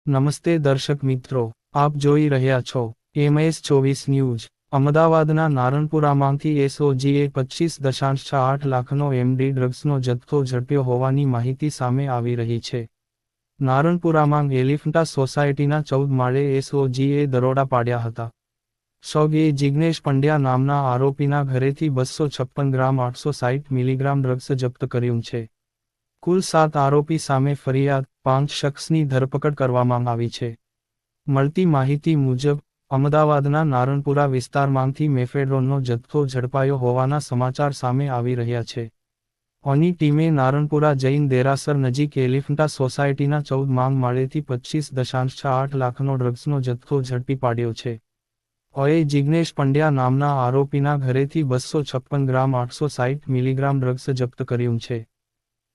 નમસ્તે દર્શક મિત્રો, આપ જોઈ રહ્યા છો MS24 ન્યૂઝ. અમદાવાદના નારણપુરામાંથી એસઓજીએ 25.8 લાખનો એમડી ડ્રગ્સનો જથ્થો ઝડપ્યો હોવાની માહિતી સામે આવી રહી છે. નારણપુરામાં એલિફન્ટા સોસાયટીના 14 માળે એસઓજીએ દરોડા પાડ્યા હતા. સોગે જિગ્નેશ પંડ્યા નામના આરોપીના ઘરેથી 256 ગ્રામ 860 મિલીગ્રામ ડ્રગ્સ જપ્ત કર્યું છે. કુલ 7 આરોપી સામે ફરિયાદ, 5 શખ્સની ધરપકડ કરવામાં આવી છે. મળતી માહિતી મુજબ, અમદાવાદના નારણપુરા વિસ્તારમાંથી મેફેડ્રોનનો જથ્થો ઝડપાયો હોવાના સમાચાર સામે આવી રહ્યા છે. ઓની ટીમે નારણપુરા જૈન દેરાસર નજીક એલિફન્ટા સોસાયટીના 14 માળેથી 25.8 લાખનો ડ્રગ્સનો જથ્થો ઝડપી પાડ્યો છે. ઓએ જિગ્નેશ પંડ્યા નામના આરોપીના ઘરેથી 256 ગ્રામ 860 મિલીગ્રામ ડ્રગ્સ જપ્ત કર્યું છે.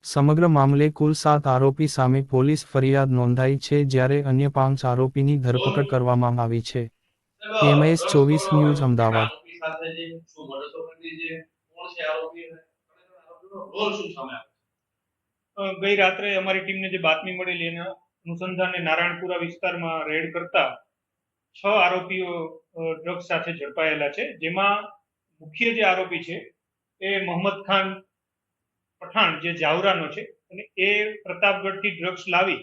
સમગ્ર મામલે કુલ 7 આરોપી સામે પોલીસ ફરિયાદ નોંધાઈ છે જ્યારે અન્ય 5 આરોપીની ધરપકડ કરવામાં આવી છે. MS24 news Ahmedabad. ગઈ રાત્રે અમારી ટીમને જે બાતમી મળેલી એના અનુસંધાને નારાયણપુરા વિસ્તારમાં રેડ કરતા 6 આરોપીઓ ડ્રગ્સ સાથે ઝડપાયેલા છે, જેમાં મુખ્ય જે આરોપી છે એ મોહમ્મદ ખાન પઠાણ, જે જાવરાનો છે, અને એ પ્રતાપગઢથી ડ્રગ્સ લાવી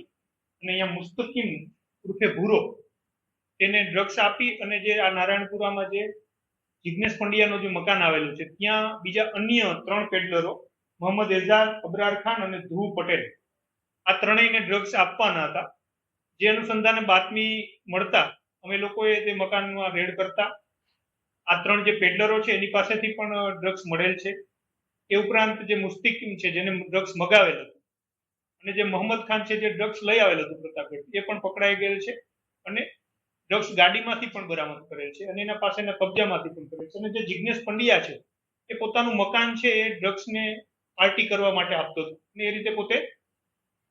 અને અહીંયા મુસ્તકીમ ઉર્ફે ભૂરો તેને ડ્રગ્સ આપી અને જે આ નારાયણપુરામાં જે જિગ્નેશ પંડ્યાનું જે મકાન આવેલું છે ત્યાં બીજા અન્ય 3 પેડલરો મોહમ્મદ એઝાદ, અબરાર ખાન અને ધ્રુવ પટેલ, આ ત્રણેયને ડ્રગ્સ આપવાના હતા. જે અનુસંધાને બાતમી મળતા અમે લોકોએ તે મકાનમાં રેડ કરતા આ 3 જે પેડલરો છે એની પાસેથી પણ ડ્રગ્સ મળેલ છે. એ ઉપરાંત જે મુસ્તકીમ છે જેને ડ્રગ્સ મગાવેલ હતું, અને જે મોહમ્મદ ખાન છે જે ડ્રગ્સ લઈ આવેલ હતું પ્રતાપગઢ, એ પણ પકડાઈ ગયેલ છે અને ડ્રગ્સ ગાડીમાંથી પણ બરામદ કરેલ છે અને એના પાસેના કબજામાંથી પણ કરેલ છે. અને જે જિગ્નેશ પંડ્યા છે એ પોતાનું મકાન છે એ ડ્રગ્સને પાર્ટી કરવા માટે આપતો હતો અને એ રીતે પોતે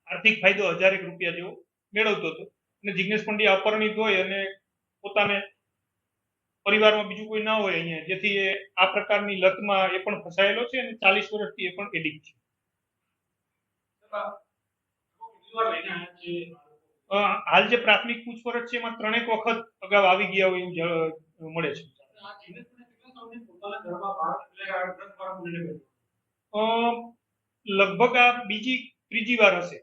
આર્થિક ફાયદો 1000 રૂપિયા જેવો મેળવતો હતો. અને જિગ્નેશ પંડ્યા અપરિણિત હોય અને પોતાને પરિવારમાં બીજું કોઈ ના હોય અહીંયા, જેથી એ આ પ્રકારની લતમાં એ પણ ફસાયેલો છે અને 40 વર્ષથી એ પણ એડિક્ટ છે. હાલ જે પ્રાથમિક પૂછપરછ છે એમાં 3 વખત અગાઉ આવી ગયા હોય એવું મળે છે. લગભગ આ ત્રીજી વાર હશે.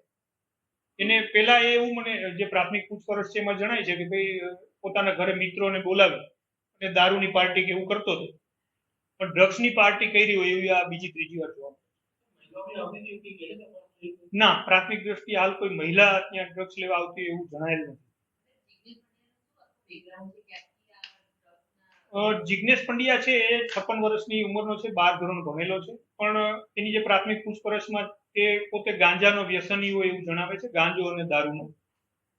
એને પેલા એવું મને જે પ્રાથમિક પૂછપરછ છે એમાં જણાય છે કે ભાઈ પોતાના ઘરે મિત્રોને બોલાવી અને દારૂની પાર્ટી કે એવું કરતો હતો, પણ ડ્રગ્સની પાર્ટી કરી હોય એવી આ ત્રીજી વાર જોવા ના. પ્રાથમિક દ્રષ્ટિએ હાલ કોઈ મહિલા ત્યાં ડ્રગ્સ લેવા આવતી એવું જણાયેલ નથી. જિગ્નેશ પંડ્યા છે એ 56 વર્ષની ઉંમરનો છે, 12 ધોરણ ભણેલો છે, પણ એની જે પ્રાથમિક પૂછપરછમાં એ પોતે ગાંજાનો વ્યસની હોય એવું જણાવે છે, ગાંજો અને દારૂનો.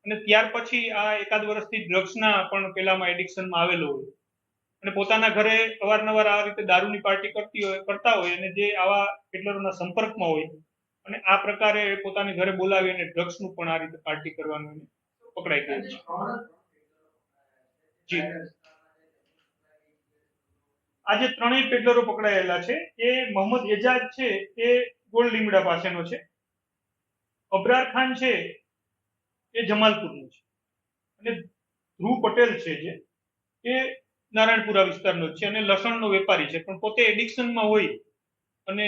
અને ત્યાર પછી આ એકાદ વર્ષથી ડ્રગ્સના પણ પેલામાં એડિક્શનમાં આવેલો હોય અને પોતાના ઘરે અવારનવાર આ રીતે દારૂની પાર્ટી કરતા હોય અને જે આવા પેડલરોના સંપર્કમાં હોય અને આ પ્રકારે પોતાની ઘરે બોલાવી અને ડ્રગ્સનું પણ આ રીતે પાર્ટી કરવાનું પકડાઈ ગયું છે. આજે 3 પેડલરો પકડાયેલા છે એ મોહમ્મદ એજાજ છે એ ગોળ લીમડા પાસેનો છે, અબરાર ખાન છે એ જમાલપુરનો છે, અને ધ્રુવ પટેલ છે જે એ નારાયણપુરા વિસ્તારનો છે અને લસણનો વેપારી છે, પણ પોતે એડિક્શનમાં હોય અને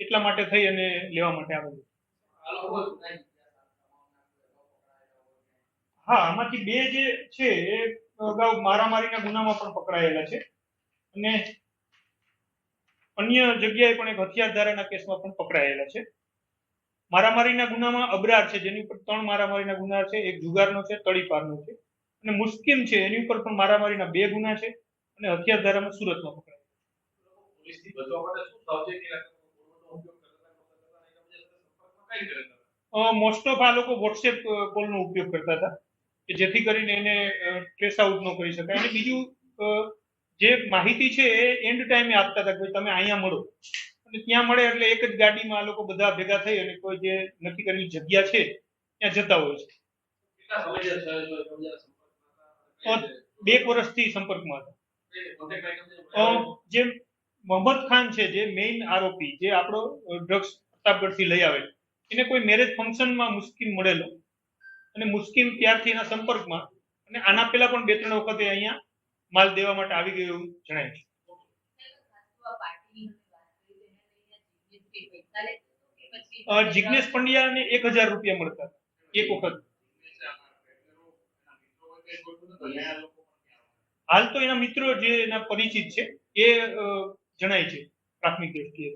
એટલા માટે થઈ અને લેવા માટે આવેલું. હા, આમાંથી 2 જે છે એ અગાઉ મારામારીના ગુનામાં પણ પકડાયેલા છે અને અન્ય જગ્યાએ પણ એક હથિયાર ધારાના કેસમાં પણ પકડાયેલા છે. મારામારીના ગુનામાં અબરાર છે જેની ઉપર 3 મારામારીના ગુના છે, એક જુગારનો છે, તળીપારનો છે, અને મુસ્કિમ છે એની ઉપર પણ મારામારીના 2 ગુના છે અને હથિયાર ધારામાં સુરતમાં પકડાયેલા. મોસ્ટ ઓફ આ લોકો વોટ્સએપ કોલનો ઉપયોગ કરતા હતા કે જેથી કરીને એને ટ્રેસ આઉટ ન કરી શકાય. અને બીજું જે માહિતી છે એ એન્ડ ટાઈમે આપતા હતા કે તમે અહીંયા મળો, અને ત્યાં મળે એટલે એક જ ગાડીમાં આ લોકો બધા ભેગા થઈ અને કોઈ જે નક્કી કરેલી જગ્યા છે ત્યાં જતા હોય છે. 2 વર્ષથી સંપર્કમાં હતા. જે મોહમ્મદ ખાન છે જે મેઇન આરોપી, જે આપણો ડ્રગ્સ પ્રતાપગઢથી લઈ આવેલ, એને કોઈ મેરેજ ફંક્શનમાં મુશ્કેલ મળેલો અને મુસ્કિમ ત્યારથી એના સંપર્કમાં અને આના પહેલા પણ 2-3 વખતે અહીંયા માલ દેવા માટે આવી ગયો એવું જણાય છે. જિગ્નેશ પંડ્યાને 1000 રૂપિયા મળતા એક વખત. હાલ તો એના મિત્રો જે એના પરિચિત છે એ જણાય છે પ્રાથમિક દ્રષ્ટિએ.